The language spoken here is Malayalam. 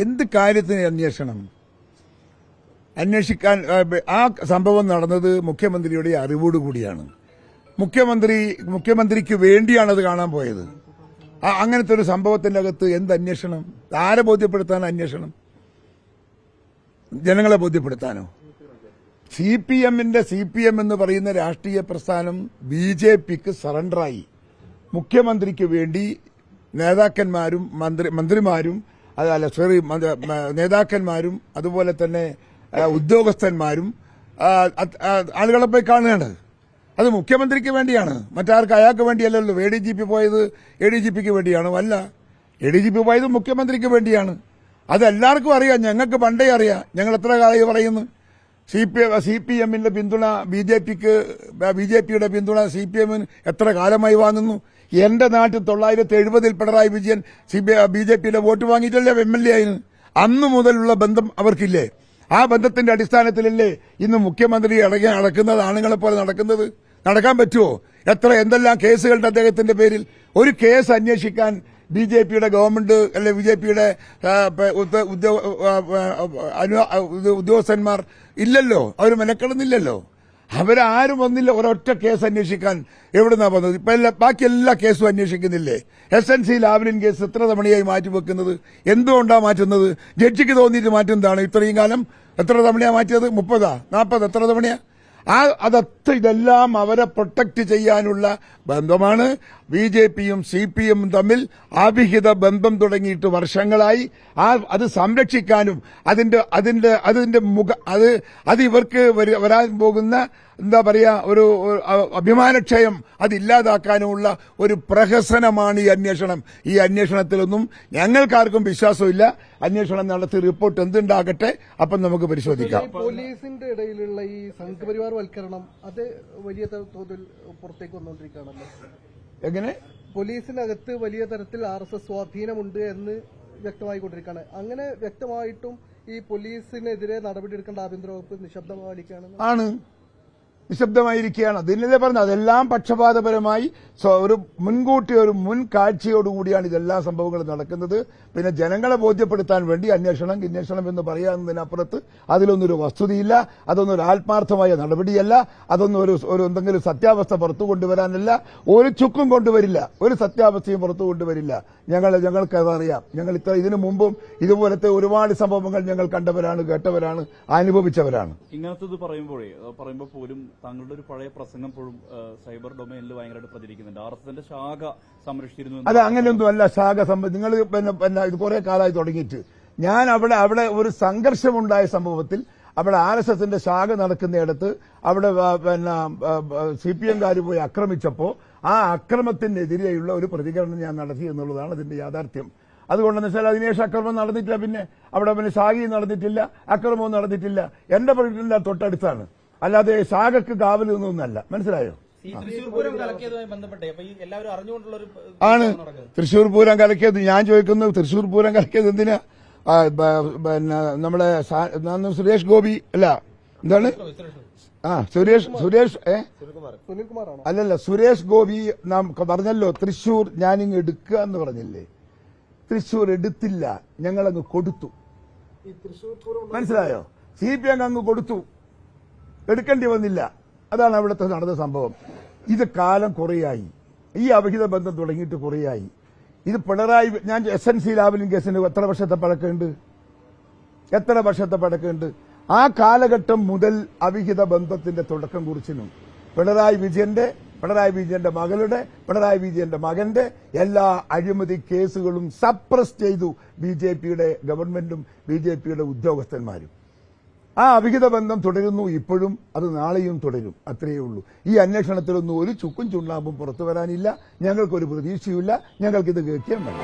എന്ത് കാര്യത്തിന് അന്വേഷിക്കാൻ ആ സംഭവം നടന്നത് മുഖ്യമന്ത്രിയുടെ അറിവോടുകൂടിയാണ്. മുഖ്യമന്ത്രിക്ക് വേണ്ടിയാണ് അത് കാണാൻ പോയത്. അങ്ങനത്തെ ഒരു സംഭവത്തിന്റെ അകത്ത് എന്ത് അന്വേഷണം? ആരെ ബോധ്യപ്പെടുത്താൻ അന്വേഷണം? ജനങ്ങളെ ബോധ്യപ്പെടുത്താനോ? CPM എന്ന് പറയുന്ന രാഷ്ട്രീയ പ്രസ്ഥാനം BJPക്ക് സറണ്ടറായി. മുഖ്യമന്ത്രിക്ക് വേണ്ടി നേതാക്കന്മാരും മന്ത്രിമാരും നേതാക്കന്മാരും അതുപോലെ തന്നെ ഉദ്യോഗസ്ഥന്മാരും ആളുകളെ പോയി കാണുകയാണ്. അത് മുഖ്യമന്ത്രിക്ക് വേണ്ടിയാണ്, മറ്റാർക്ക് അയാൾക്ക് വേണ്ടിയല്ലല്ലോ. ADGP പോയത് ADGPക്ക് വേണ്ടിയാണോ? അല്ല, ADGP പോയത് മുഖ്യമന്ത്രിക്ക് വേണ്ടിയാണ്. അത് എല്ലാവർക്കും അറിയാം, ഞങ്ങൾക്ക് പണ്ടേ അറിയാം. ഞങ്ങൾ എത്ര കാലമായി പറയുന്നു CPMന്റെ പിന്തുണ BJPയുടെ പിന്തുണ CPMന് എത്ര കാലമായി വാങ്ങുന്നു. എന്റെ നാട്ടിൽ 1970 പിണറായി വിജയൻ BJPയുടെ വോട്ട് വാങ്ങിയിട്ടല്ലേ MLA ആയിരുന്നു. അന്നു മുതലുള്ള ബന്ധം അവർക്കില്ലേ? ആ ബന്ധത്തിന്റെ അടിസ്ഥാനത്തിലല്ലേ ഇന്ന് മുഖ്യമന്ത്രി നടക്കുന്നത്, ആണുങ്ങളെ പോലെ നടക്കുന്നത്? നടക്കാൻ പറ്റുമോ? എന്തെല്ലാം കേസുകളുണ്ട് അദ്ദേഹത്തിന്റെ പേരിൽ. ഒരു കേസ് അന്വേഷിക്കാൻ BJPയുടെ ഗവൺമെന്റ് അല്ലെ BJPയുടെ ഉദ്യോഗസ്ഥന്മാർ ഇല്ലല്ലോ, അവർ മെനക്കെടുന്നില്ലല്ലോ. അവരാരും വന്നില്ല ഒരൊറ്റ കേസ് അന്വേഷിക്കാൻ. എവിടുന്നാ വന്നത്? ഇപ്പൊ ബാക്കി എല്ലാ കേസും അന്വേഷിക്കുന്നില്ലേ? SNC ലാവ്ലിൻ കേസ് എത്ര തവണയായി മാറ്റിവെക്കുന്നത്? എന്തുകൊണ്ടാണ് മാറ്റുന്നത്? ജഡ്ജിക്ക് തോന്നിയിട്ട് മാറ്റുന്നതാണ്. ഇത്രയും കാലം എത്ര തവണയാ മാറ്റിയത്? 30, 40, എത്ര തവണയാ? ഇതെല്ലാം അവരെ പ്രൊട്ടക്ട് ചെയ്യാനുള്ള ബന്ധമാണ്. BJPയും CPMും തമ്മിൽ അവിഹിത ബന്ധം തുടങ്ങിയിട്ട് വർഷങ്ങളായി. അത് സംരക്ഷിക്കാനും അത് ഇവർക്ക് വരാൻ പോകുന്ന എന്താ പറയാ ഒരു അഭിമാനക്ഷയം അതില്ലാതാക്കാനുമുള്ള ഒരു പ്രഹസനമാണ് ഈ അന്വേഷണം. ഈ അന്വേഷണത്തിലൊന്നും ഞങ്ങൾക്കാർക്കും വിശ്വാസമില്ല. അന്വേഷണം നടത്തി റിപ്പോർട്ട് എന്തുണ്ടാകട്ടെ, അപ്പം നമുക്ക് പരിശോധിക്കാം. പോലീസിന്റെ ഇടയിലുള്ള ഈ സംഘപരിവാർ വൽക്കരണം അത് വലിയ തോതിൽ പുറത്തേക്ക് വന്നുകൊണ്ടിരിക്കുകയാണല്ലോ. എങ്ങനെ? പോലീസിനകത്ത് വലിയ തരത്തിൽ RSS സ്വാധീനമുണ്ട് എന്ന് വ്യക്തമായിക്കൊണ്ടിരിക്കുകയാണ്. അങ്ങനെ വ്യക്തമായിട്ടും ഈ പോലീസിനെതിരെ നടപടിയെടുക്കേണ്ട ആഭ്യന്തര വകുപ്പ് നിശബ്ദമായിരിക്കുകയാണ്. നിശബ്ദമായിരിക്കുകയാണ്. അതിനല്ലേ പറഞ്ഞത്, അതെല്ലാം പക്ഷപാതപരമായി ഒരു മുൻകൂട്ടി ഒരു മുൻകാഴ്ചയോടുകൂടിയാണ് ഇതെല്ലാ സംഭവങ്ങളും നടക്കുന്നത്. പിന്നെ ജനങ്ങളെ ബോധ്യപ്പെടുത്താൻ വേണ്ടി അന്വേഷണം എന്ന് പറയാവുന്നതിനപ്പുറത്ത് അതിലൊന്നൊരു വസ്തുതയില്ല. അതൊന്നും ഒരു ആത്മാർത്ഥമായ നടപടിയല്ല. അതൊന്നും ഒരു എന്തെങ്കിലും സത്യാവസ്ഥ പുറത്തു കൊണ്ടുവരാനല്ല. ഒരു ചുക്കും കൊണ്ടുവരില്ല, ഒരു സത്യാവസ്ഥയും പുറത്തു കൊണ്ടുവരില്ല. ഞങ്ങൾക്ക് അതറിയാം. ഞങ്ങൾ ഇതിനു മുമ്പും ഇതുപോലത്തെ ഒരുപാട് സംഭവങ്ങൾ ഞങ്ങൾ കണ്ടവരാണ്, കേട്ടവരാണ്, അനുഭവിച്ചവരാണ്. ഇങ്ങനത്തത് പറയുമ്പോൾ പോലും താങ്കളുടെ ഒരു പഴയ പ്രസംഗം പോലും സൈബർ ഡൊമൈനിൽ ഭയങ്കരമായിട്ട് പ്രചരിക്കുന്നുണ്ട്. RSSന്റെ ശാഖ സംരക്ഷിച്ചിരുന്നു. അത് അങ്ങനെയൊന്നും അല്ല. ശാഖ നിങ്ങൾ ഇത് കുറെ കാലമായി തുടങ്ങിയിട്ട് ഞാൻ അവിടെ ഒരു സംഘർഷമുണ്ടായ സംഭവത്തിൽ അവിടെ RSSന്റെ ശാഖ നടക്കുന്നിടത്ത് അവിടെ CPMകാർ പോയി ആക്രമിച്ചപ്പോ ആ അക്രമത്തിനെതിരെയുള്ള ഒരു പ്രതികരണം ഞാൻ നടത്തി എന്നുള്ളതാണ് അതിന്റെ യാഥാർത്ഥ്യം. അതുകൊണ്ടെന്ന് വെച്ചാൽ അതിനുശേഷം അക്രമം നടന്നിട്ടില്ല. പിന്നെ അവിടെ ശാഖയും നടന്നിട്ടില്ല, അക്രമവും നടന്നിട്ടില്ല. എന്റെ വീട്ടിന്റെ തൊട്ടടുത്താണ്, അല്ലാതെ ശാഖക്ക് കാവൽ നിന്നൊന്നല്ല. മനസ്സിലായോ? ആണ് തൃശൂർ പൂരം കലക്കിയത്. ഞാൻ ചോദിക്കുന്നത്, തൃശൂർ പൂരം കലക്കിയത് എന്തിനാ? നമ്മളെ സുരേഷ് ഗോപി അല്ല, എന്താണ് അല്ലല്ല സുരേഷ് ഗോപി നാം പറഞ്ഞല്ലോ, തൃശൂർ ഞാനിങ്ങ് എടുക്കുക എന്ന് പറഞ്ഞില്ലേ? തൃശൂർ എടുത്തില്ല, ഞങ്ങളങ്ങ് കൊടുത്തു. മനസ്സിലായോ? CPM അങ്ങ് കൊടുത്തു, എടുക്കേണ്ടി വന്നില്ല. അതാണ് അവിടുത്തെ നടന്ന സംഭവം. ഇത് കാലം കുറേയായി, ഈ അവിഹിത ബന്ധം തുടങ്ങിയിട്ട് കുറേയായി. ഇത് പിണറായി ഞാൻ SNC ലാവ്ലിൻ കേസിന് എത്ര വർഷത്തെ പഴക്കമുണ്ട്? ആ കാലഘട്ടം മുതൽ അവിഹിത ബന്ധത്തിന്റെ തുടക്കം കുറിച്ചിനും പിണറായി വിജയന്റെ മകന്റെ എല്ലാ അഴിമതി കേസുകളും സപ്രസ് ചെയ്തു BJPയുടെ ഗവൺമെന്റും BJPയുടെ ഉദ്യോഗസ്ഥന്മാരും. ആ അവിഹിത ബന്ധം തുടരുന്നു ഇപ്പോഴും, അത് നാളെയും തുടരും. അത്രയേ ഉള്ളൂ. ഈ അന്വേഷണത്തിലൊന്നും ഒരു ചുക്കും ചുണ്ണാമ്പും പുറത്തു വരാനില്ല. ഞങ്ങൾക്കൊരു പ്രതീക്ഷയുമില്ല. ഞങ്ങൾക്കിത് കേൾക്കാൻ വേണ്ട.